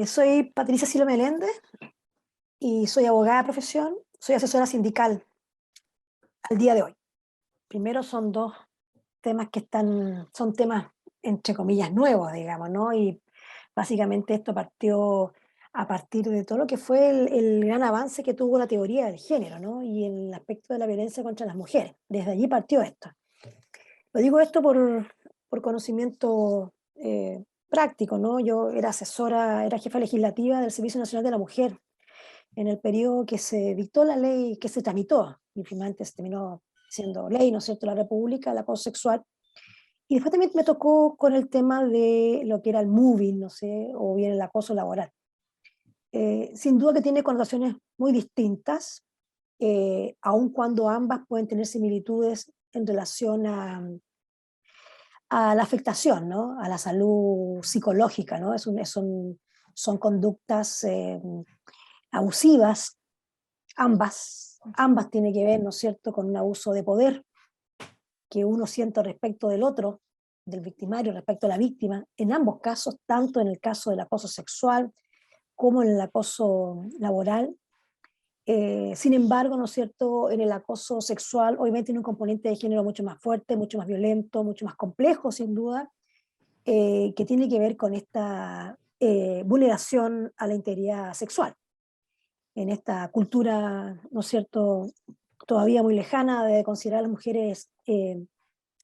Soy Patricia Silva Meléndez y soy abogada de profesión, soy asesora sindical al día de hoy. Primero son dos temas son temas entre comillas nuevos, digamos, ¿no? Y básicamente esto partió a partir de todo lo que fue el gran avance que tuvo la teoría del género, ¿no? Y el aspecto de la violencia contra las mujeres. Desde allí partió esto. Lo digo esto por conocimiento práctico, ¿no? Yo era asesora, era jefa legislativa del Servicio Nacional de la Mujer en el periodo que se dictó la ley, que se tramitó, y finalmente se terminó siendo ley, ¿no es cierto?, la República, el acoso sexual. Y después también me tocó con el tema de lo que era el moving, no sé, o bien el acoso laboral. Sin duda que tiene connotaciones muy distintas, aun cuando ambas pueden tener similitudes en relación a la afectación, ¿no? A la salud psicológica, ¿no? Son conductas abusivas, ambas tienen que ver, ¿no es cierto?, con un abuso de poder que uno siente respecto del otro, del victimario respecto a la víctima, en ambos casos, tanto en el caso del acoso sexual como en el acoso laboral. Sin embargo, ¿no es cierto?, en el acoso sexual obviamente tiene un componente de género mucho más fuerte, mucho más violento, mucho más complejo, sin duda, que tiene que ver con esta vulneración a la integridad sexual. En esta cultura, ¿no es cierto?, todavía muy lejana de considerar a las mujeres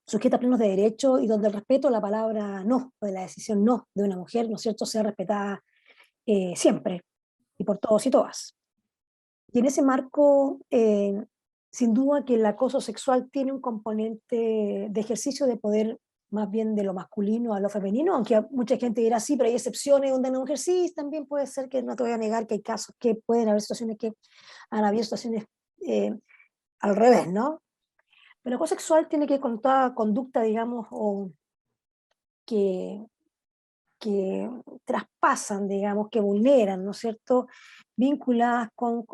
sujetas a plenos de derecho y donde el respeto a la palabra no, o de la decisión no de una mujer, ¿no es cierto?, sea respetada siempre y por todos y todas. Y en ese marco, sin duda que el acoso sexual tiene un componente de ejercicio de poder más bien de lo masculino a lo femenino, aunque mucha gente dirá sí, pero hay excepciones donde una mujer sí, también puede ser que no te voy a negar que hay casos que pueden haber situaciones que han habido situaciones eh, al revés, ¿no? Pero el acoso sexual tiene que ver con toda conducta, digamos, o que, que traspasan, digamos, que vulneran, ¿no es cierto? Vinculadas con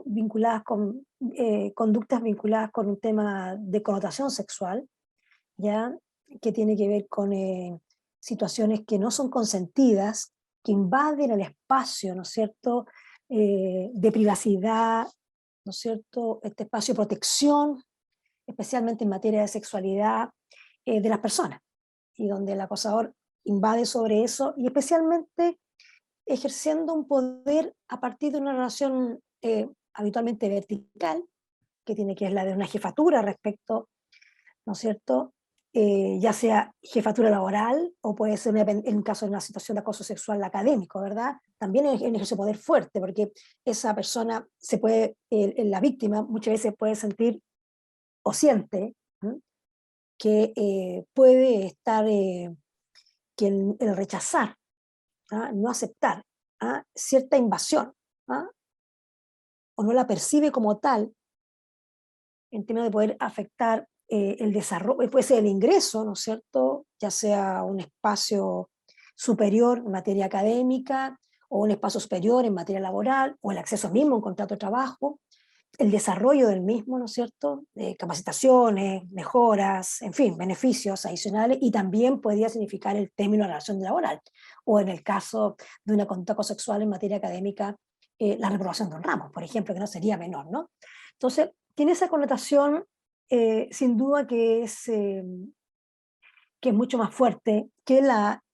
conductas vinculadas con un tema de connotación sexual, ¿ya? Que tiene que ver con situaciones que no son consentidas, que invaden el espacio, ¿no es cierto? De privacidad, ¿no es cierto? Este espacio de protección, especialmente en materia de sexualidad de las personas, y donde el acosador invade sobre eso, y especialmente ejerciendo un poder a partir de una relación habitualmente vertical, que tiene que ver la de una jefatura respecto, ¿no es cierto? Ya sea jefatura laboral o puede ser en caso de una situación de acoso sexual académico, ¿verdad? También ejerce poder fuerte, porque esa persona se puede, la víctima muchas veces puede sentir o siente ¿m? Que puede estar, que el rechazar, ¿ah? No aceptar ¿ah? Cierta invasión, ¿ah? O no la percibe como tal, en términos de poder afectar el desarrollo, puede ser el ingreso, ¿no es cierto? Ya sea un espacio superior en materia académica, o un espacio superior en materia laboral, o el acceso mismo a un contrato de trabajo, el desarrollo del mismo, ¿no es cierto? Capacitaciones, mejoras, en fin, beneficios adicionales, y también podría significar el término de la relación laboral, o en el caso de una conducta sexual en materia académica, la reprobación de un ramo, por ejemplo, que no sería menor, ¿no? Entonces, tiene esa connotación, sin duda que es mucho más fuerte que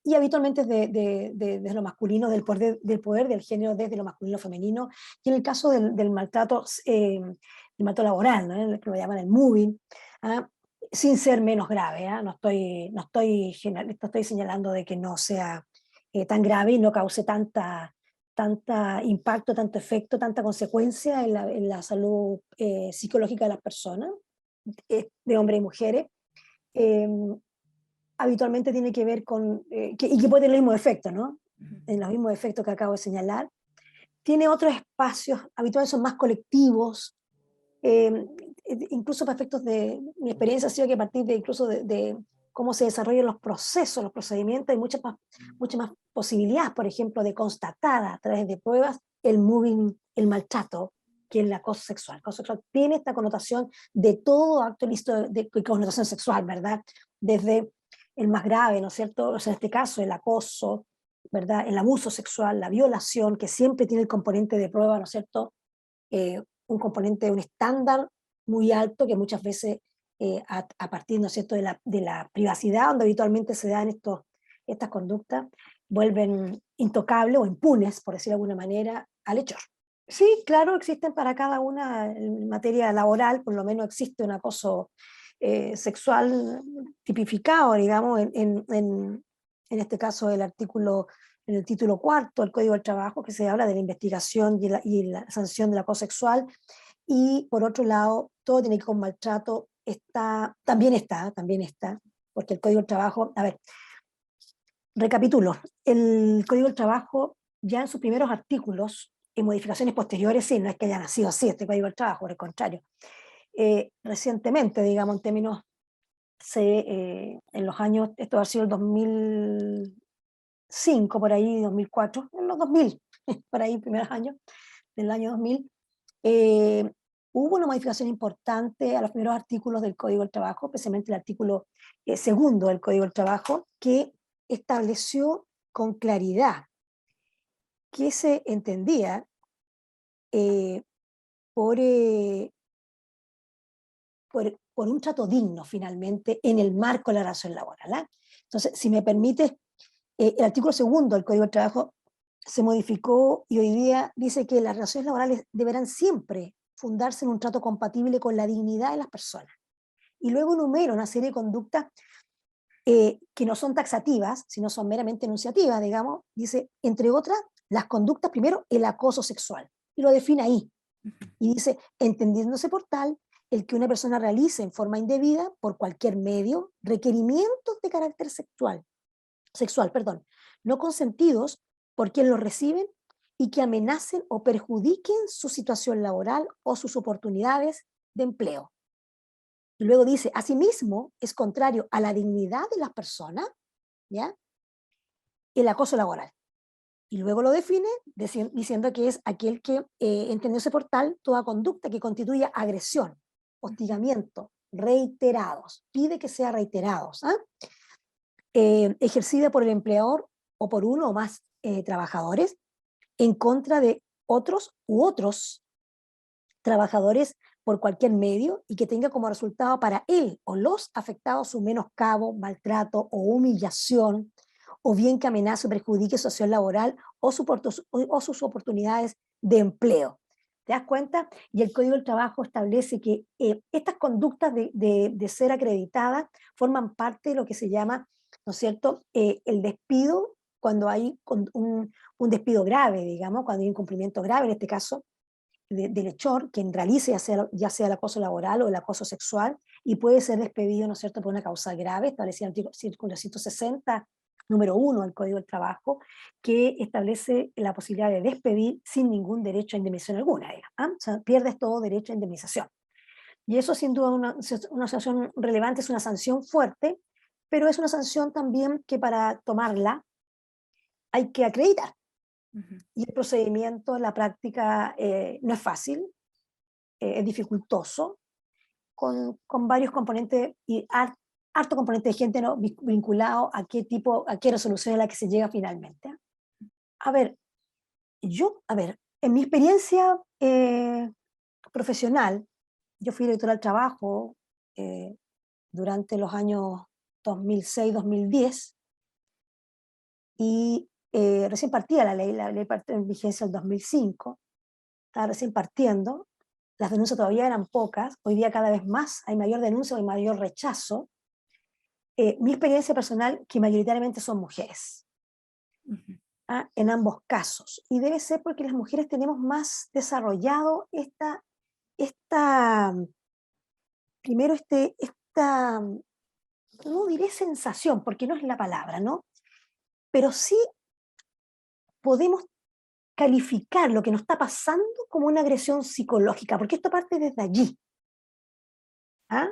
y habitualmente es desde lo masculino, del poder del género desde lo masculino femenino, y en el caso del maltrato, el maltrato laboral, ¿no? El que lo llaman el moving, ¿ah? Sin ser menos grave, ¿ah? No estoy señalando de que no sea tan grave y no cause tanta impacto, tanto efecto, tanta consecuencia en la salud psicológica de las personas, de hombres y mujeres. Eh, Habitualmente tiene que ver con, y que puede tener los mismos efectos, ¿no? En los mismos efectos que acabo de señalar. Tiene otros espacios, habitualmente son más colectivos, eh, incluso para efectos de, mi experiencia ha sido que a partir de incluso de cómo se desarrollan los procesos, los procedimientos, hay muchas más posibilidades, por ejemplo, de constatar a través de pruebas el moving, el maltrato, que el acoso sexual. El acoso sexual tiene esta connotación de todo acto ilícito de connotación sexual, ¿verdad? Desde el más grave, ¿no es cierto? O sea, en este caso, el acoso, ¿verdad? El abuso sexual, la violación, que siempre tiene el componente de prueba, ¿no es cierto? Un componente, un estándar muy alto que muchas veces a partir, ¿no es cierto?, de la privacidad, donde habitualmente se dan estas conductas, vuelven intocables o impunes, por decirlo de alguna manera, al hechor. Sí, claro, existen para cada una, en materia laboral, por lo menos existe un acoso sexual tipificado, digamos, en este caso en el título cuarto del Código del Trabajo, que se habla de la investigación y la sanción del acoso sexual, y por otro lado, todo tiene que ver con maltrato, también está, porque el Código del Trabajo, a ver, recapitulo, el Código del Trabajo ya en sus primeros artículos, en modificaciones posteriores, sí, no es que haya nacido así este Código del Trabajo, por el contrario, recientemente, digamos, en términos, en los años, esto ha sido el 2005, por ahí, 2004, en los 2000, por ahí, primeros años del año 2000, eh, hubo una modificación importante a los primeros artículos del Código del Trabajo, especialmente el artículo segundo del Código del Trabajo, que estableció con claridad que se entendía eh, por, eh, por un trato digno finalmente en el marco de la relación laboral. ¿Ah? Entonces, si me permite, el artículo segundo del Código del Trabajo se modificó y hoy día dice que las relaciones laborales deberán siempre fundarse en un trato compatible con la dignidad de las personas. Y luego enumera una serie de conductas que no son taxativas, sino son meramente enunciativas, digamos. Dice, entre otras, las conductas, primero, el acoso sexual. Y lo define ahí. Y dice, entendiéndose por tal, el que una persona realice en forma indebida, por cualquier medio, requerimientos de carácter sexual, no consentidos por quien los reciben y que amenacen o perjudiquen su situación laboral o sus oportunidades de empleo. Y luego dice, asimismo, es contrario a la dignidad de las personas, ¿ya? El acoso laboral. Y luego lo define diciendo que es aquel que, entendióse por tal, toda conducta que constituya agresión, hostigamiento, reiterados, pide que sea reiterados, ¿ah? Ejercida por el empleador o por uno o más trabajadores en contra de otros u otros trabajadores por cualquier medio y que tenga como resultado para él o los afectados un menoscabo, maltrato o humillación, o bien que amenace o perjudique su situación laboral o sus oportunidades de empleo. ¿Te das cuenta? Y el Código del Trabajo establece que estas conductas de ser acreditadas forman parte de lo que se llama, ¿no es cierto?, el despido, cuando hay un despido grave, digamos, cuando hay un incumplimiento grave, en este caso, del hechor, quien realice ya sea el acoso laboral o el acoso sexual, y puede ser despedido, ¿no es cierto?, por una causa grave, establecida en el artículo 160, número 1 del Código del Trabajo, que establece la posibilidad de despedir sin ningún derecho a indemnización alguna. ¿Ah? O sea, pierdes todo derecho a indemnización. Y eso sin duda una sanción relevante, es una sanción fuerte, pero es una sanción también que para tomarla hay que acreditar. Y el procedimiento, la práctica, no es fácil, es dificultoso, con varios componentes y harto componente de gente, ¿no?, vinculado a qué resolución es la que se llega finalmente. A ver, en mi experiencia profesional, yo fui directora del trabajo durante los años 2006-2010 y recién partía la ley partió en vigencia en 2005, estaba recién partiendo, las denuncias todavía eran pocas, hoy día cada vez más hay mayor denuncia, hay mayor rechazo. Mi experiencia personal, que mayoritariamente son mujeres, en ambos casos, y debe ser porque las mujeres tenemos más desarrollado esta primero esta, no diré sensación, porque no es la palabra, ¿no? Pero sí podemos calificar lo que nos está pasando como una agresión psicológica, porque esto parte desde allí. ¿Ah?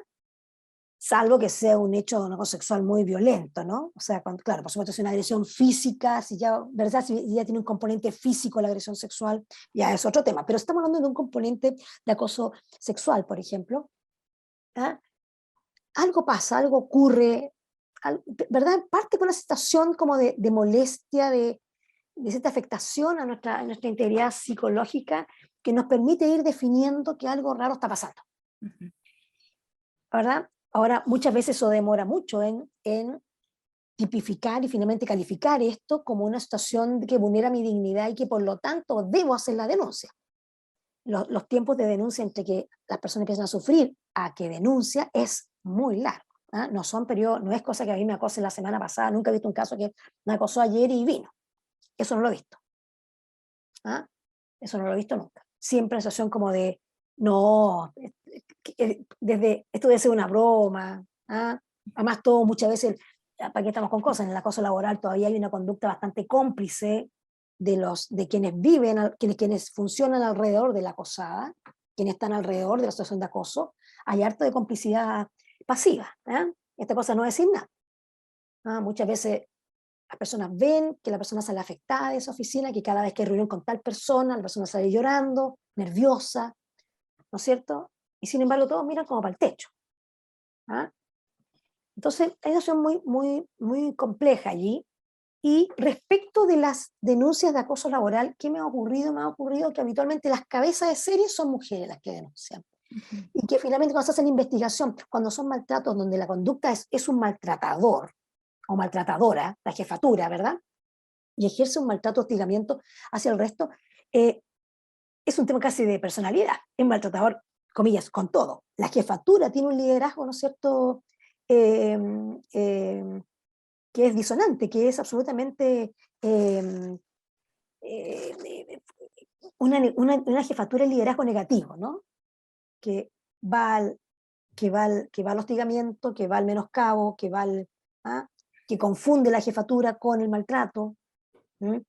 Salvo que sea un hecho de un acoso sexual muy violento, ¿no? O sea, claro, por supuesto, es una agresión física, si ya, ¿verdad? Si ya tiene un componente físico la agresión sexual, ya es otro tema, pero estamos hablando de un componente de acoso sexual, por ejemplo. ¿Ah? Algo pasa, algo ocurre, ¿verdad? Parte con una situación como de molestia, de cierta afectación a nuestra integridad psicológica, que nos permite ir definiendo que algo raro está pasando, Ujú. ¿verdad? Ahora, muchas veces eso demora mucho en tipificar y finalmente calificar esto como una situación que vulnera mi dignidad y que por lo tanto debo hacer la denuncia. Los tiempos de denuncia entre que las personas empiezan a sufrir a que denuncia es muy largo. ¿Ah? No son periodos, no es cosa que a mí me acose la semana pasada, nunca he visto un caso que me acosó ayer y vino. Eso no lo he visto. ¿Ah? Eso no lo he visto nunca. Siempre en situación como de, no, desde, esto debe ser una broma. ¿Ah? Además, todo muchas veces, ¿para qué estamos con cosas? En el acoso laboral todavía hay una conducta bastante cómplice de quienes viven, quienes funcionan alrededor de la acosada, quienes están alrededor de la situación de acoso. Hay harto de complicidad pasiva. ¿Ah? Esta cosa no es decir nada. ¿Ah? Muchas veces las personas ven que la persona sale afectada de esa oficina, que cada vez que hay reunión con tal persona, la persona sale llorando, nerviosa, ¿no es cierto? Y sin embargo todos miran como para el techo. ¿Ah? Entonces, hay una situación muy compleja allí. Y respecto de las denuncias de acoso laboral, ¿qué me ha ocurrido? Me ha ocurrido que habitualmente las cabezas de serie son mujeres las que denuncian. Ujú. Y que finalmente cuando se hacen investigación, cuando son maltratos donde la conducta es un maltratador o maltratadora, la jefatura, ¿verdad? Y ejerce un maltrato, hostigamiento hacia el resto, eh, es un tema casi de personalidad. Es maltratador, comillas, con todo. La jefatura tiene un liderazgo, ¿no es cierto?, eh, eh, que es disonante, que es absolutamente eh, eh, una jefatura de liderazgo negativo, ¿no? Que va al, que va al hostigamiento, que va al menoscabo, ¿ah? Que confunde la jefatura con el maltrato, ¿m?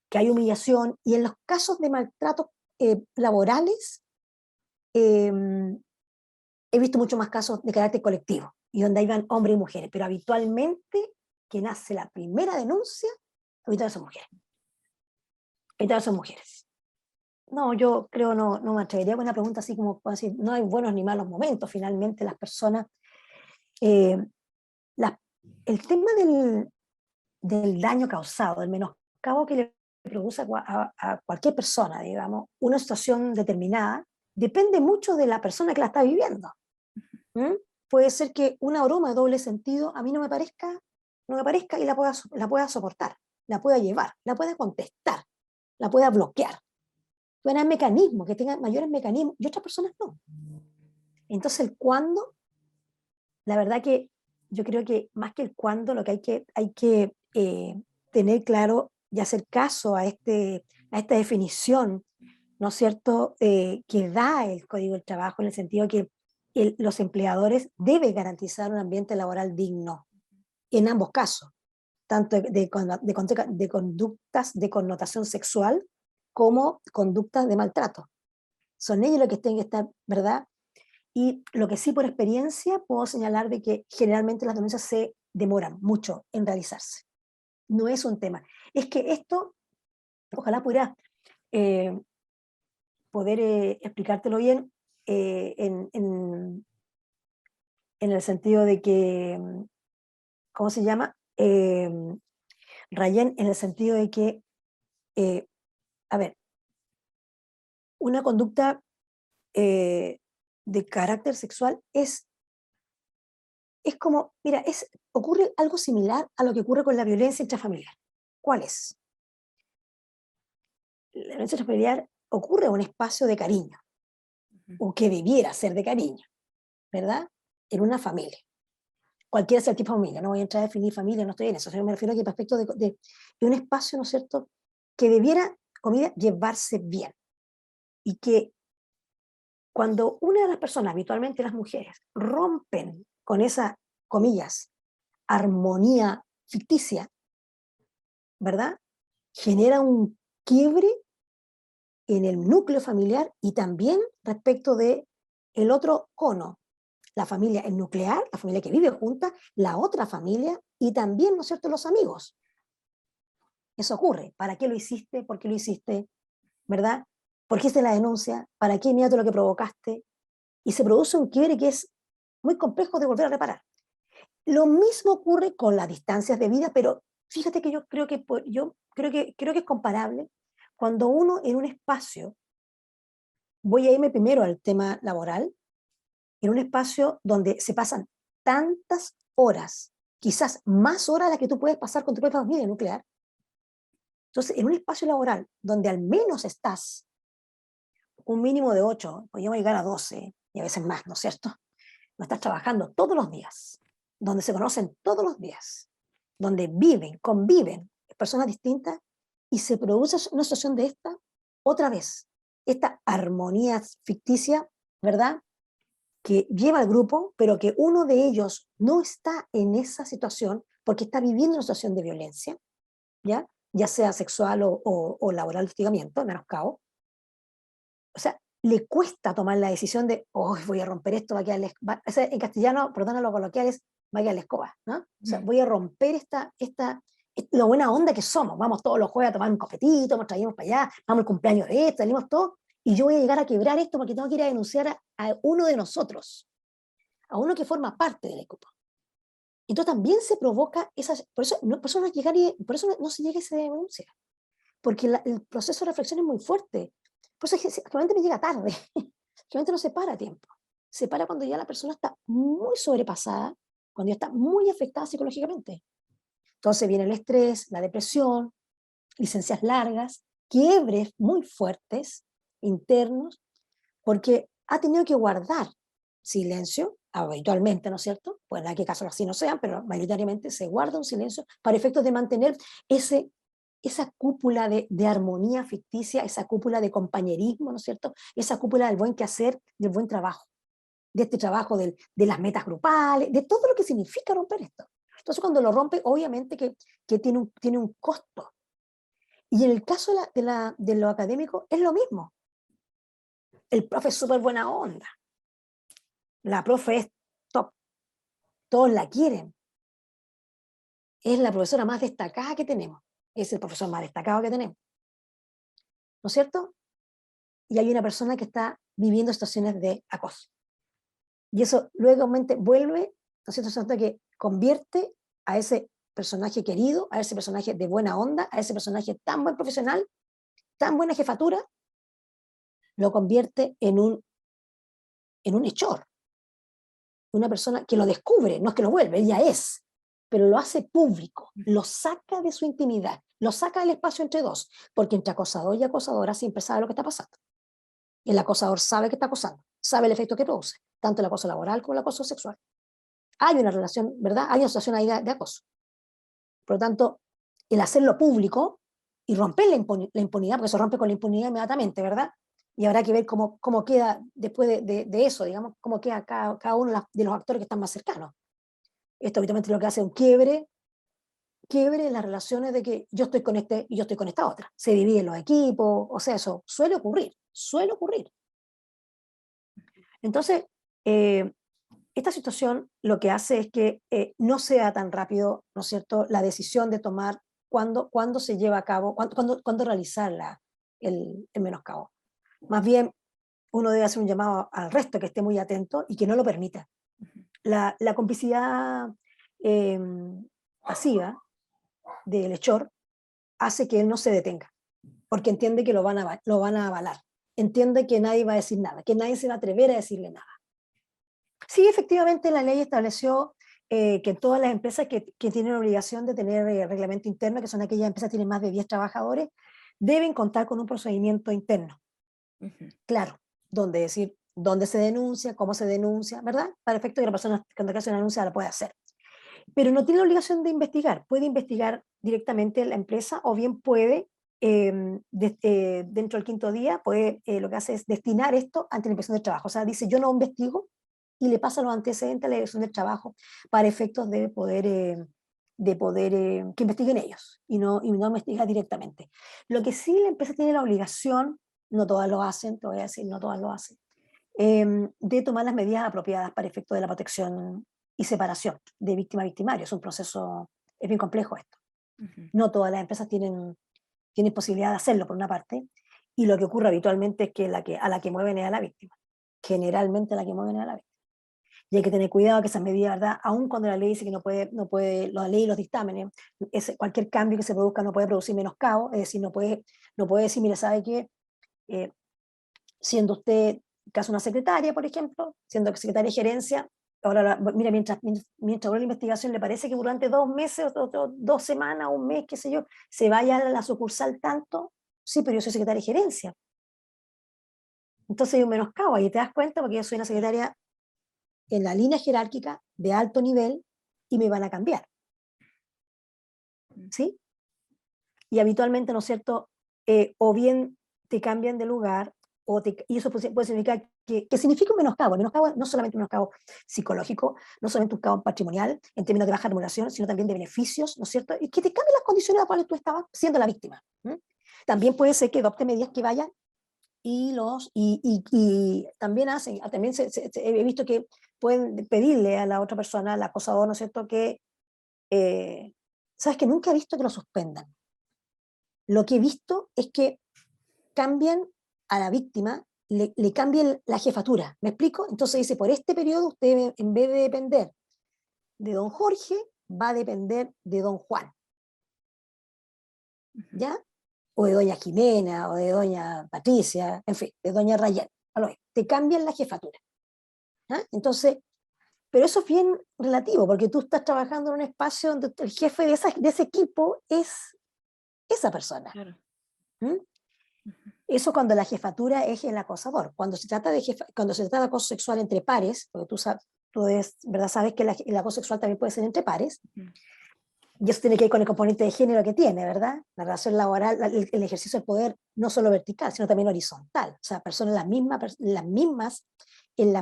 Que hay humillación, y en los casos de maltratos laborales eh, he visto muchos más casos de carácter colectivo, y donde hay hombres y mujeres, pero habitualmente quien hace la primera denuncia, habitualmente son mujeres. Habitualmente son mujeres. No, yo creo, no me atrevería con una pregunta así como decir, no hay buenos ni malos momentos, finalmente las personas, eh, la, el tema del daño causado, el menoscabo que le produce a cualquier persona, digamos, una situación determinada, depende mucho de la persona que la está viviendo. ¿Mm? Puede ser que una broma de doble sentido a mí no me parezca y la pueda soportar, la pueda llevar, la pueda contestar, la pueda bloquear. Pueden haber mecanismos que tengan mayores mecanismos y otras personas no. Entonces el cuándo, la verdad que yo creo que más que el cuándo, lo que hay que tener claro y hacer caso a esta definición, ¿no es cierto?, que da el Código del Trabajo, en el sentido que los empleadores deben garantizar un ambiente laboral digno en ambos casos, tanto de conductas de connotación sexual como conductas de maltrato. Son ellos los que tienen que estar, ¿verdad? Y lo que sí por experiencia puedo señalar de que generalmente las denuncias se demoran mucho en realizarse. No es un tema. Es que esto, ojalá pudiera eh, poder explicártelo bien en el sentido de que, ¿cómo se llama? Rayen, en el sentido de que, eh, a ver, una conducta eh, de carácter sexual es como, mira, ocurre algo similar a lo que ocurre con la violencia intrafamiliar. ¿Cuál es? La violencia intrafamiliar ocurre en un espacio de cariño, Ujú. o que debiera ser de cariño, ¿verdad? En una familia. Cualquiera sea el tipo de familia, no voy a entrar a definir familia, no estoy en eso, sino me refiero a que respecto de un espacio, ¿no es cierto?, que debiera, comida, llevarse bien. Y que cuando una de las personas, habitualmente las mujeres, rompen con esa, comillas, armonía ficticia, ¿verdad? Genera un quiebre en el núcleo familiar y también respecto de el otro cono, la familia, el nuclear, la familia que vive junta, la otra familia y también, ¿no es cierto?, los amigos. Eso ocurre. ¿Para qué lo hiciste? ¿Por qué lo hiciste? ¿Verdad? ¿Por qué hiciste la denuncia? ¿Para qué inmediato lo que provocaste? Y se produce un quiebre que es muy complejo de volver a reparar. Lo mismo ocurre con las distancias de vida, pero fíjate que yo creo que es comparable cuando uno en un espacio, voy a irme primero al tema laboral, en un espacio donde se pasan tantas horas, quizás más horas de las que tú puedes pasar con tu propia familia nuclear. Entonces, en un espacio laboral donde al menos estás un mínimo de 8, podríamos llegar a 12 y a veces más, ¿no es cierto? No estás trabajando todos los días, donde se conocen todos los días, donde viven, conviven personas distintas y se produce una situación de esta, otra vez, esta armonía ficticia, ¿verdad? Que lleva al grupo, pero que uno de ellos no está en esa situación porque está viviendo una situación de violencia, ya sea sexual o laboral, hostigamiento, en menoscabo. O sea, le cuesta tomar la decisión de, oh, voy a romper esto, va a quedar o sea, en castellano, perdona lo coloquial, es va a quedar la escoba, ¿no? O sea, voy a romper lo buena onda que somos, vamos todos los jueves a tomar un copetito, nos traímos para allá, vamos al cumpleaños de esto, salimos todos, y yo voy a llegar a quebrar esto porque tengo que ir a denunciar a uno de nosotros, a uno que forma parte del equipo. Entonces también se provoca esas, por eso no se llega a esa denuncia, porque el proceso de reflexión es muy fuerte. Por eso es que actualmente me llega tarde, actualmente no se para a tiempo. Se para cuando ya la persona está muy sobrepasada, cuando ya está muy afectada psicológicamente. Entonces viene el estrés, la depresión, licencias largas, quiebres muy fuertes, internos, porque ha tenido que guardar silencio, habitualmente, ¿no es cierto? Pues en qué casos así no sean, pero mayoritariamente se guarda un silencio para efectos de mantener esa cúpula de armonía ficticia, esa cúpula de compañerismo, ¿no es cierto? Esa cúpula del buen quehacer, del buen trabajo, de este trabajo de las metas grupales, de todo lo que significa romper esto. Entonces cuando lo rompe, obviamente que tiene un costo. Y en el caso de lo académico es lo mismo. El profe es súper buena onda, la profe es top, todos la quieren, es la profesora más destacada que tenemos, es el profesor más destacado que tenemos, ¿no es cierto? Y hay una persona que está viviendo situaciones de acoso. Y eso luego vuelve, ¿no es cierto?, que convierte a ese personaje querido, a ese personaje de buena onda, a ese personaje tan buen profesional, tan buena jefatura, lo convierte en un hechor, una persona que lo descubre, no es que lo vuelve, ella es, pero lo hace público, lo saca de su intimidad, lo saca del espacio entre dos, porque entre acosador y acosadora siempre sabe lo que está pasando. El acosador sabe que está acosando, sabe el efecto que produce, tanto el acoso laboral como el acoso sexual. Hay una relación, ¿verdad? Hay una situación ahí de acoso. Por lo tanto, el hacerlo público y romper la impunidad, porque eso rompe con la impunidad inmediatamente, ¿verdad? Y habrá que ver cómo queda después de eso, digamos, cómo queda cada uno de los actores que están más cercanos. Esto habitualmente lo que hace es un quiebre en las relaciones de que yo estoy con este y yo estoy con esta otra. Se dividen los equipos, o sea, eso suele ocurrir, suele ocurrir. Entonces, esta situación lo que hace es que no sea tan rápido, ¿no es cierto?, la decisión de tomar cuándo se lleva a cabo, cuándo realizar el menoscabo. Más bien, uno debe hacer un llamado al resto que esté muy atento y que no lo permita. La complicidad eh, pasiva del hechor hace que él no se detenga, porque entiende que lo van a avalar, entiende que nadie va a decir nada, que nadie se va a atrever a decirle nada. Sí, efectivamente la ley estableció que todas las empresas que tienen obligación de tener reglamento interno, que son aquellas empresas que tienen más de 10 trabajadores, deben contar con un procedimiento interno. Claro, donde decir dónde se denuncia, cómo se denuncia, ¿verdad? Para efecto que la persona cuando hace una denuncia la pueda hacer. Pero no tiene la obligación de investigar. Puede investigar directamente la empresa o bien puede, dentro del quinto día, lo que hace es destinar esto ante la inspección del trabajo. O sea, dice, yo no investigo y le pasa los antecedentes a la dirección del trabajo para efectos de poder que investiguen ellos y no investigar directamente. Lo que sí la empresa tiene la obligación, no todas lo hacen, te voy a decir, no todas lo hacen, de tomar las medidas apropiadas para efecto de la protección y separación de víctima a victimario. Es un proceso, es bien complejo esto. No todas las empresas tienen posibilidad de hacerlo, por una parte, y lo que ocurre habitualmente es que a la que mueven es a la víctima. Generalmente a la que mueven es a la víctima. Y hay que tener cuidado que esas medidas, ¿verdad? Aun cuando la ley dice que no puede, la ley y los dictámenes, cualquier cambio que se produzca no puede producir menoscabo, es decir, no puede decir, mira, ¿sabe qué? Eh, Siendo usted, caso una secretaria, por ejemplo, siendo secretaria de gerencia, ahora, mira, mientras dura la investigación, le parece que durante 2 meses, o 2 semanas, un mes, qué sé yo, se vaya a la sucursal tanto, sí, pero yo soy secretaria de gerencia. Entonces hay un menoscabo, y te das cuenta porque yo soy una secretaria en la línea jerárquica de alto nivel y me van a cambiar, ¿sí? Y habitualmente, ¿no es cierto? O bien te cambian de lugar, y eso puede significar que significa un menoscabo. El menoscabo no solamente un menoscabo psicológico, no solamente un menoscabo patrimonial, en términos de baja remuneración, sino también de beneficios, ¿no es cierto? Y que te cambien las condiciones en las cuales tú estabas siendo la víctima. ¿Mm? También puede ser que adopte medidas que vayan y también he visto que pueden pedirle a la otra persona, al acosador, ¿no es cierto?, que, sabes que nunca he visto que lo suspendan. Lo que he visto es que cambian a la víctima, le cambien la jefatura. ¿Me explico? Entonces dice, por este periodo usted, en vez de depender de don Jorge, va a depender de don Juan. ¿Ya? O de doña Jimena, o de doña Patricia, en fin, de doña Rayán. Te cambian la jefatura. ¿Ah? Entonces, pero eso es bien relativo, porque tú estás trabajando en un espacio donde el jefe de ese equipo es esa persona. Claro. ¿Mm? Eso cuando la jefatura es el acosador. Cuando se trata de acoso sexual entre pares, porque ¿verdad? Sabes que el acoso sexual también puede ser entre pares, y eso tiene que ver con el componente de género que tiene, ¿verdad? La relación laboral, el ejercicio del poder, no solo vertical, sino también horizontal. O sea, personas en las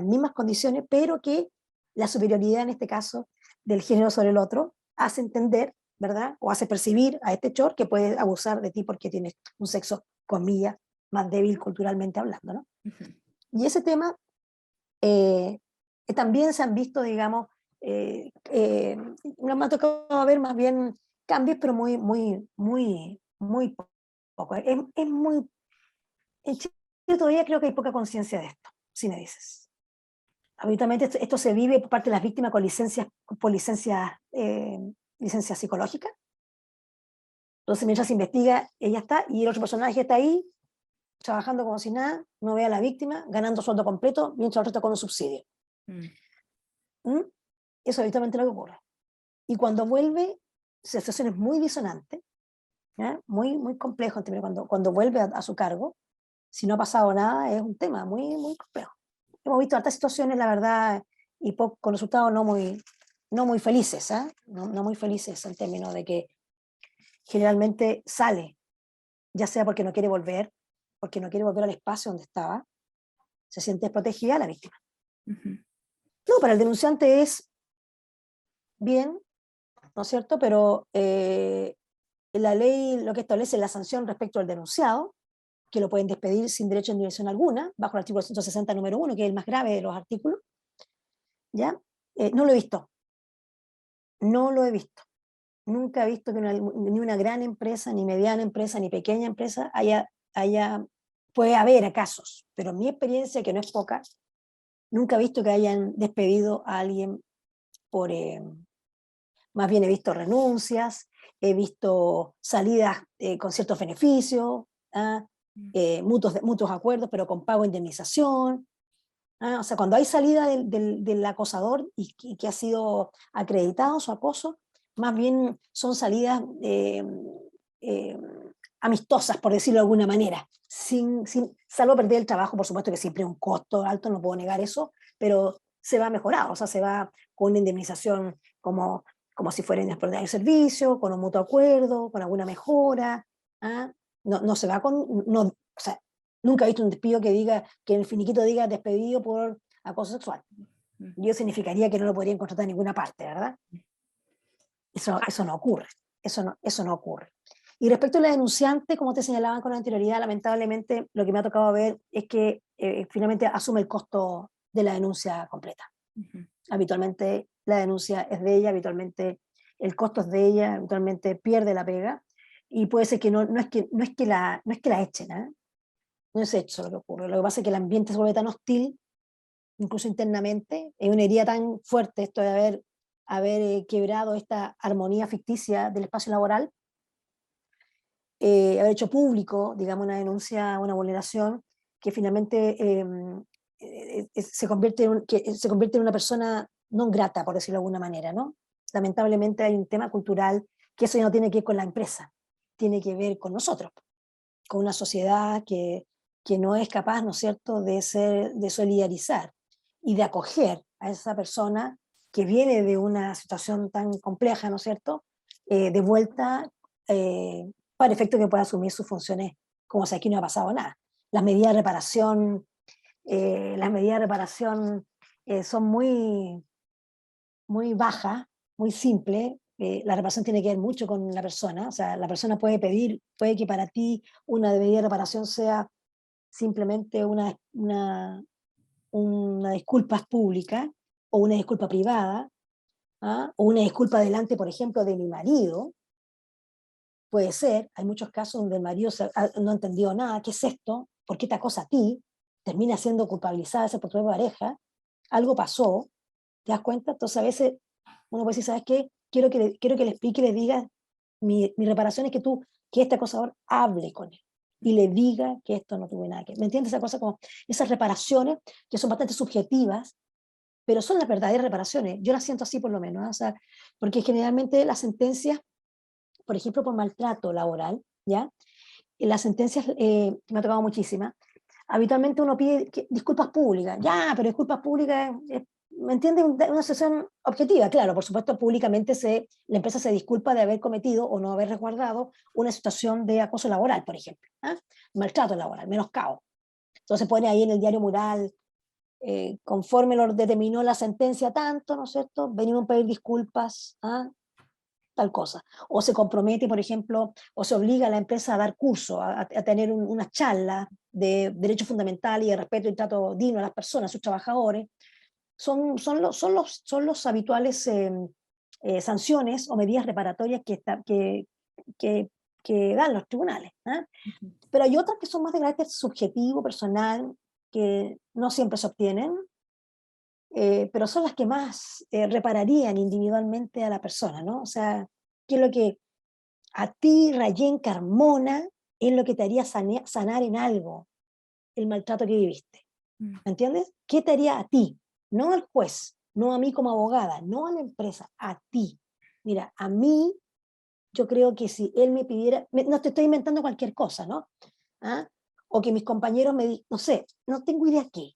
mismas condiciones, pero que la superioridad, en este caso, del género sobre el otro, hace entender, ¿verdad? O hace percibir a este chor que puede abusar de ti porque tienes un sexo, comillas, más débil culturalmente hablando, ¿no? Y ese tema también se han visto, digamos, no me ha tocado ver más bien cambios, pero muy, muy, muy, muy poco. Es muy, en Chile todavía creo que hay poca conciencia de esto, si me dices. Habitualmente esto se vive por parte de las víctimas por licencias psicológicas. Entonces, mientras se investiga, ella está, y el otro personaje está ahí, trabajando como si nada, no ve a la víctima, ganando sueldo completo, mientras el otro está con un subsidio. ¿Mm? Eso habitualmente es lo que ocurre. Y cuando vuelve, la situación es muy disonante, ¿ya? Muy, muy complejo en términos, cuando vuelve a su cargo, si no ha pasado nada, es un tema muy, muy complejo. Hemos visto hartas situaciones, la verdad, y con resultados no muy felices, ¿eh? No muy felices en términos de que generalmente sale, ya sea porque no quiere volver al espacio donde estaba, se siente desprotegida la víctima. No, para el denunciante es bien, ¿no es cierto? Pero la ley lo que establece es la sanción respecto al denunciado, que lo pueden despedir sin derecho de indemnización alguna, bajo el artículo 160, número 1, que es el más grave de los artículos. ¿Ya? No lo he visto. No lo he visto. Nunca he visto que ni una gran empresa, ni mediana empresa, ni pequeña empresa puede haber casos, pero en mi experiencia, que no es poca, nunca he visto que hayan despedido a alguien por... más bien he visto renuncias, he visto salidas con ciertos beneficios, ¿ah? Mutuos acuerdos, pero con pago de indemnización. ¿Ah? O sea, cuando hay salida del acosador y que ha sido acreditado su acoso, más bien son salidas eh, amistosas, por decirlo de alguna manera, salvo perder el trabajo, por supuesto que siempre es un costo alto, no puedo negar eso, pero se va mejorado, o sea, se va con una indemnización como si fuera extraordinario servicio, con un mutuo acuerdo, con alguna mejora. ¿Ah? No se va o sea, nunca he visto un despido que el finiquito diga despedido por acoso sexual. Y eso significaría que no lo podrían contratar en ninguna parte, ¿verdad? Eso no ocurre. Eso no ocurre. Y respecto a la denunciante, como te señalaban con anterioridad, lamentablemente lo que me ha tocado ver es que finalmente asume el costo de la denuncia completa. Habitualmente la denuncia es de ella, habitualmente el costo es de ella, habitualmente pierde la pega, y puede ser que no es que la echen, ¿eh? No es eso lo que ocurre. Lo que pasa es que el ambiente se vuelve tan hostil, incluso internamente. Es una herida tan fuerte esto de haber quebrado esta armonía ficticia del espacio laboral, haber hecho público, digamos, una denuncia, una vulneración, que finalmente se convierte en una persona no grata, por decirlo de alguna manera, ¿no? Lamentablemente hay un tema cultural que eso ya no tiene que ver con la empresa, tiene que ver con nosotros, con una sociedad que no es capaz, ¿no es cierto?, de solidarizar y de acoger a esa persona que viene de una situación tan compleja, ¿no es cierto?, de vuelta para efecto que pueda asumir sus funciones como si aquí no ha pasado nada. Las medidas de reparación, son muy bajas, muy simples. La reparación tiene que ver mucho con la persona, o sea, la persona puede que para ti una medida de reparación sea simplemente una disculpa pública o una disculpa privada, ¿ah? O una disculpa delante, por ejemplo, de mi marido. Puede ser, hay muchos casos donde el marido no ha entendido nada, ¿qué es esto? ¿Por qué te acosa a ti? Termina siendo culpabilizada esa por tu pareja, algo pasó, ¿te das cuenta? Entonces a veces uno puede decir, ¿sabes qué? Quiero que le explique y le diga, mi reparación es que este acosador hable con él y le diga que esto no tuvo nada que ver. ¿Me entiendes? Esa cosa como esas reparaciones que son bastante subjetivas, pero son las verdaderas reparaciones. Yo las siento así por lo menos, ¿eh? O sea, porque generalmente las sentencias, por ejemplo, por maltrato laboral, ¿ya? En las sentencias, me ha tocado muchísimas, habitualmente uno pide disculpas públicas, ya, pero disculpas públicas, ¿me entiendes? Una sesión objetiva, claro, por supuesto, públicamente la empresa se disculpa de haber cometido o no haber resguardado una situación de acoso laboral, por ejemplo, ¿ah? Maltrato laboral, menoscabo. Entonces pone ahí en el diario mural, conforme lo determinó la sentencia tanto, ¿no es cierto? Venimos a pedir disculpas, ¿ah? Tal cosa. O se compromete, por ejemplo, o se obliga a la empresa a dar curso, a tener una charla de derechos fundamentales y de respeto y trato digno a las personas, a sus trabajadores. Son los habituales sanciones o medidas reparatorias que, que dan los tribunales, ¿eh? Pero hay otras que son más de carácter subjetivo, personal, que no siempre se obtienen, pero son las que más repararían individualmente a la persona, ¿no? O sea, ¿qué es lo que a ti, Rayén Carmona, es lo que te haría sanar en algo el maltrato que viviste? ¿Me entiendes? ¿Qué te haría a ti? No al juez, no a mí como abogada, no a la empresa, a ti. Mira, a mí, yo creo que si él me pidiera, no te estoy inventando cualquier cosa, ¿no? ¿Ah? O que mis compañeros me digan, no sé, no tengo idea qué.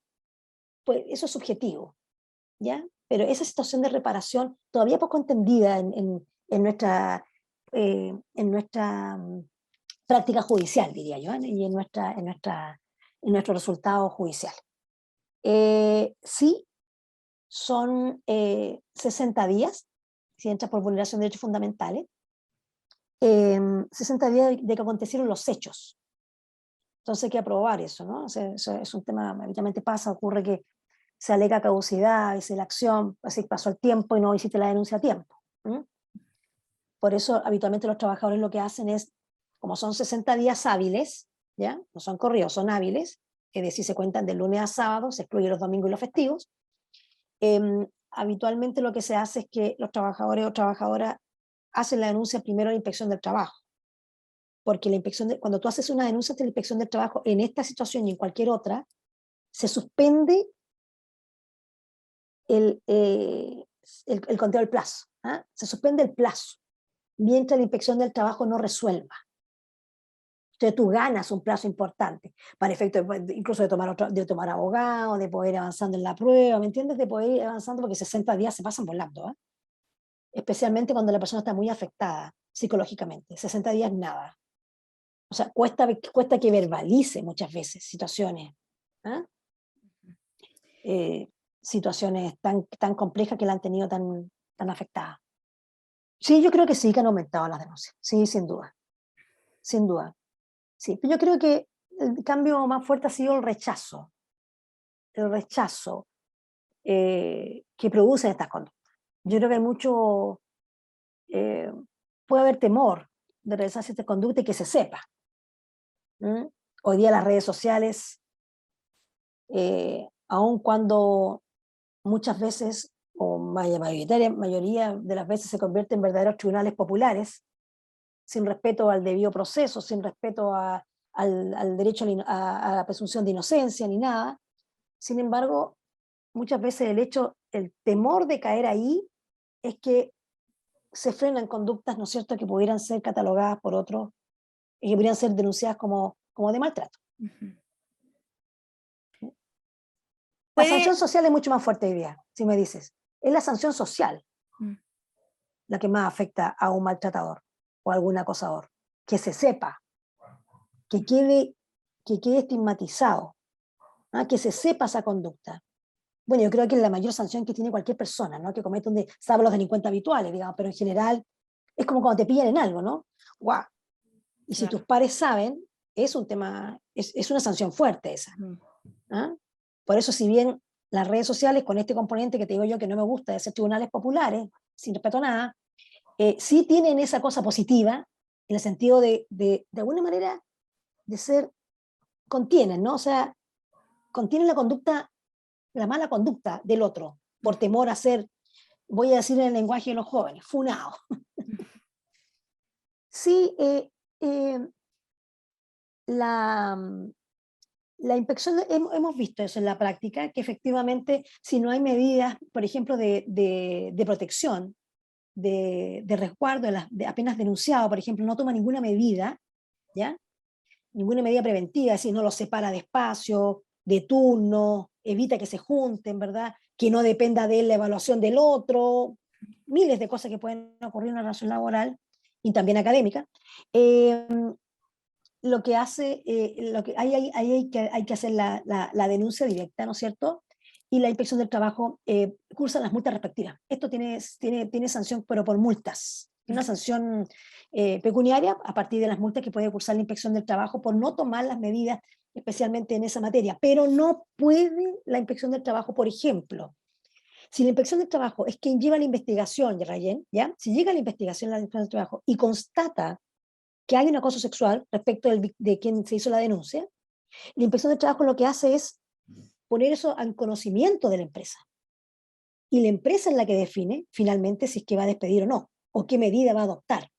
Pues eso es subjetivo, ¿ya? Pero esa situación de reparación todavía poco entendida en nuestra práctica judicial, diría yo, ¿eh? Y en nuestro resultado judicial. Sí, son 60 días, si entras por vulneración de derechos fundamentales, 60 días de que acontecieron los hechos. Entonces hay que aprobar eso, ¿no? O sea, eso es un tema, habitualmente pasa, ocurre que se alega caducidad, es la acción, así pasó el tiempo y no hiciste la denuncia a tiempo. ¿Mm? Por eso habitualmente los trabajadores lo que hacen es, como son 60 días hábiles, ¿ya? No son corridos, son hábiles, es decir, se cuentan de lunes a sábado, se excluyen los domingos y los festivos. Habitualmente lo que se hace es que los trabajadores o trabajadoras hacen la denuncia primero a la inspección del trabajo, porque cuando tú haces una denuncia ante la inspección del trabajo en esta situación y en cualquier otra, se suspende el, eh, el conteo del plazo, ¿ah? Se suspende el plazo mientras la inspección del trabajo no resuelva. Entonces tú ganas un plazo importante, para efecto incluso de tomar abogado, de poder ir avanzando en la prueba, ¿me entiendes? De poder ir avanzando porque 60 días se pasan volando, ¿eh? Especialmente cuando la persona está muy afectada psicológicamente. 60 días nada. O sea, cuesta que verbalice muchas veces situaciones, ¿eh? Situaciones tan complejas que la han tenido tan afectada. Sí, yo creo que sí que han aumentado las denuncias, sí, sin duda, sin duda. Sí, pero yo creo que el cambio más fuerte ha sido el rechazo que producen estas conductas. Yo creo que hay mucho, eh, puede haber temor de realizar ciertas conductas y que se sepa. ¿Mm? Hoy día las redes sociales aun cuando muchas veces, o mayoría de las veces se convierten en verdaderos tribunales populares, sin respeto al debido proceso, sin respeto al derecho a la presunción de inocencia ni nada. Sin embargo, muchas veces el temor de caer ahí es que se frenan conductas, ¿no es cierto?, que pudieran ser catalogadas por otros y que pudieran ser denunciadas como de maltrato. Ujú. La Puede, sanción social es mucho más fuerte hoy día, si me dices. Es la sanción social mm, la que más afecta a un maltratador o a algún acosador. Que se sepa, que quede, que quede estigmatizado, ¿ah? Que se sepa esa conducta. Bueno, yo creo que es la mayor sanción que tiene cualquier persona, ¿no? Que comete salvo los delincuentes habituales, digamos, pero en general es como cuando te pillan en algo, ¿no? ¡Guau! Y si claro. tus pares saben, es un tema, es una sanción fuerte esa. Mm. ¿Ah? Por eso, si bien las redes sociales, con este componente que te digo yo que no me gusta de ser tribunales populares, sin respeto a nada, sí tienen esa cosa positiva, en el sentido de alguna manera, de ser, contienen, ¿no? O sea, contienen la conducta, la mala conducta del otro, por temor a ser, voy a decir en el lenguaje de los jóvenes, funado. Sí, la, la inspección, hemos visto eso en la práctica, que efectivamente si no hay medidas, por ejemplo, de protección, de resguardo, apenas denunciado, por ejemplo, no toma ninguna medida, ¿ya? Ninguna medida preventiva, es decir, no los separa de espacio, de turno, evita que se junten, ¿verdad? Que no dependa de él la evaluación del otro, miles de cosas que pueden ocurrir en una relación laboral y también académica. Eh, lo que hace, hay que hacer la denuncia directa, ¿no es cierto? Y la inspección del trabajo cursa las multas respectivas. Esto tiene sanción, pero por multas. Una sanción pecuniaria a partir de las multas que puede cursar la inspección del trabajo por no tomar las medidas, especialmente en esa materia. Pero no puede la inspección del trabajo, por ejemplo, si la inspección del trabajo es quien lleva la investigación, Rayen, ¿ya? Si llega la investigación de la inspección del trabajo y constata que hay un acoso sexual respecto de quien se hizo la denuncia, la inspección de trabajo lo que hace es poner eso en conocimiento de la empresa. Y la empresa es la que define finalmente si es que va a despedir o no, o qué medida va a adoptar.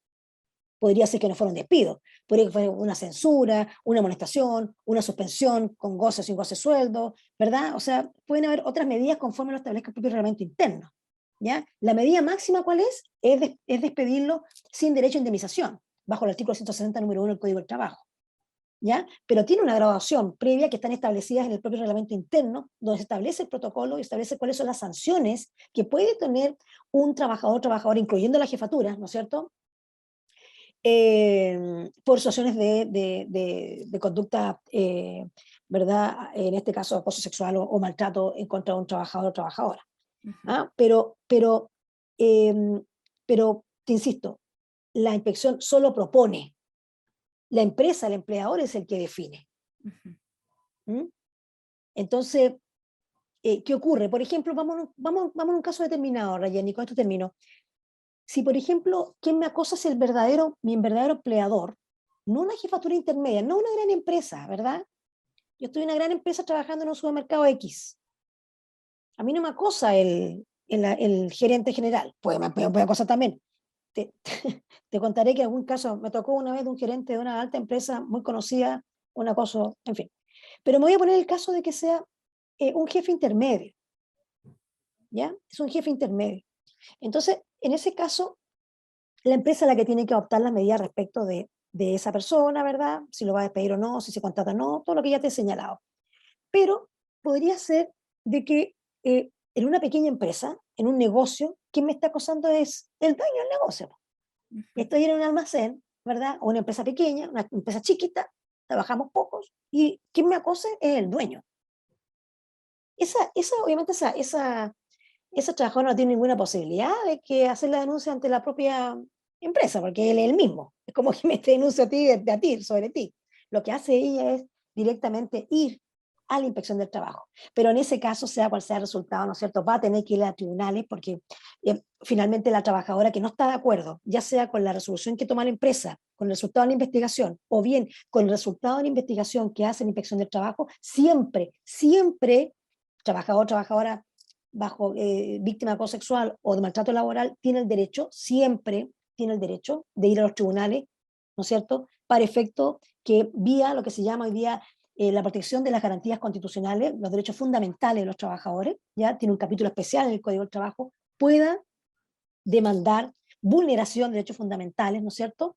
Podría ser que no fuera un despido, podría que fuera una censura, una amonestación, una suspensión con goce o sin goce sueldo, ¿verdad? O sea, pueden haber otras medidas conforme lo establezca el propio reglamento interno. ¿Ya? La medida máxima, ¿cuál es? Es despedirlo sin derecho a indemnización, bajo el artículo 160, número 1 del Código del Trabajo. ¿Ya? Pero tiene una graduación previa que están establecidas en el propio reglamento interno, donde se establece el protocolo y establece cuáles son las sanciones que puede tener un trabajador o trabajadora, incluyendo la jefatura, ¿no es cierto? Por situaciones de conducta, ¿verdad? En este caso, acoso sexual o maltrato en contra de un trabajador o trabajadora. Ujú. ¿Ah? Pero, te insisto, la inspección solo propone. La empresa, el empleador es el que define. Ujú. ¿Mm? Entonces, ¿qué ocurre? Por ejemplo, vamos a un caso determinado, Rayen, y con esto termino. Si, por ejemplo, quien me acosa es mi verdadero empleador, no una jefatura intermedia, no una gran empresa, ¿verdad? Yo estoy en una gran empresa trabajando en un supermercado X. A mí no me acosa el gerente general, pues me puede acosar también. Te, te contaré que en algún caso me tocó una vez de un gerente de una alta empresa muy conocida, un acoso, en fin. Pero me voy a poner el caso de que sea un jefe intermedio, ¿ya? Es un jefe intermedio. Entonces, en ese caso, la empresa es la que tiene que adoptar las medidas respecto de esa persona, ¿verdad? Si lo va a despedir o no, si se contrata o no, todo lo que ya te he señalado. Pero podría ser de que en una pequeña empresa, en un negocio, quien me está acosando es el dueño del negocio. Ujú. Estoy en un almacén, ¿verdad? O una empresa pequeña, una empresa chiquita, trabajamos pocos, y quien me acose es el dueño. Obviamente, esa trabajadora no tiene ninguna posibilidad de que hacer la denuncia ante la propia empresa, porque él es el mismo. Es como que me denuncia a ti, a ti, sobre ti. Lo que hace ella es directamente ir a la inspección del trabajo. Pero en ese caso, sea cual sea el resultado, ¿no es cierto? Va a tener que ir a tribunales porque finalmente la trabajadora que no está de acuerdo, ya sea con la resolución que toma la empresa, con el resultado de la investigación, o bien con el resultado de la investigación que hace la inspección del trabajo, siempre trabajador, trabajadora bajo víctima de acoso sexual o de maltrato laboral, tiene el derecho, siempre tiene el derecho de ir a los tribunales, ¿no es cierto?, para efecto que vía lo que se llama hoy día la protección de las garantías constitucionales, los derechos fundamentales de los trabajadores, ya tiene un capítulo especial en el Código del Trabajo, pueda demandar vulneración de derechos fundamentales, ¿no es cierto?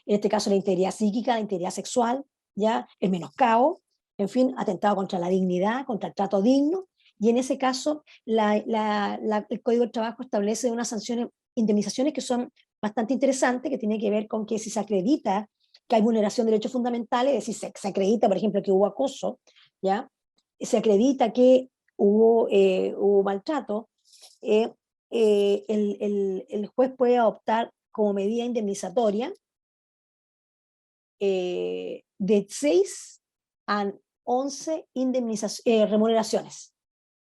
En este caso la integridad psíquica, la integridad sexual, ya el menoscabo, en fin, atentado contra la dignidad, contra el trato digno, y en ese caso el Código del Trabajo establece unas sanciones, indemnizaciones que son bastante interesantes, que tiene que ver con que si se acredita que hay vulneración de derechos fundamentales, es decir, se acredita, por ejemplo, que hubo acoso, ¿ya? Se acredita que hubo maltrato, el juez puede adoptar como medida indemnizatoria de 6 a 11 remuneraciones.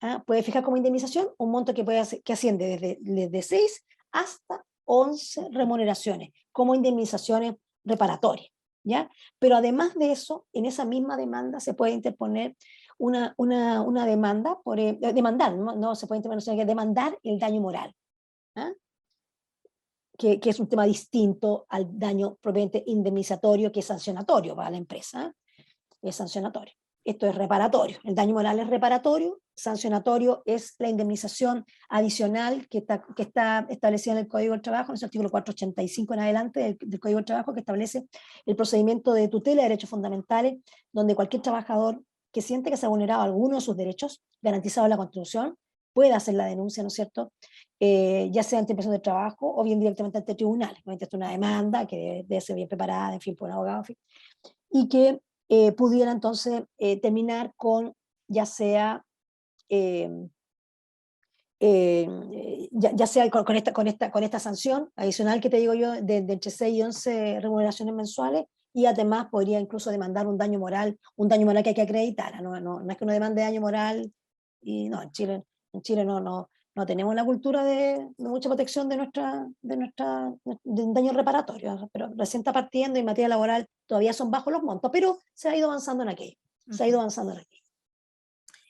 ¿Ah? Puede fijar como indemnización un monto que asciende desde 6 hasta 11 remuneraciones, como indemnizaciones reparatorias, ¿ya? Pero además de eso, en esa misma demanda se puede interponer una demanda, demandar, no se puede interponer, sino que demandar el daño moral, ¿ah? Que es un tema distinto al daño propiamente indemnizatorio, que es sancionatorio para la empresa, ¿ah? Es sancionatorio. Esto es reparatorio. El daño moral es reparatorio, sancionatorio es la indemnización adicional que está establecida en el Código del Trabajo, en ese artículo 485 en adelante del Código del Trabajo, que establece el procedimiento de tutela de derechos fundamentales, donde cualquier trabajador que siente que se ha vulnerado alguno de sus derechos garantizados en la Constitución puede hacer la denuncia, ¿no es cierto?, ya sea ante inspección de trabajo o bien directamente ante tribunales. Obviamente es una demanda que debe ser bien preparada, en fin, por un abogado, en fin, y que pudiera entonces terminar con ya sea ya sea con esta sanción adicional que te digo yo de entre 6 y 11 remuneraciones mensuales, y además podría incluso demandar un daño moral que hay que acreditar, no es que uno demande daño moral, y no, en Chile no tenemos la cultura de mucha protección de un daño reparatorio, pero recién está partiendo y en materia laboral todavía son bajos los montos, pero se ha ido avanzando en aquello, se ha ido avanzando en aquello.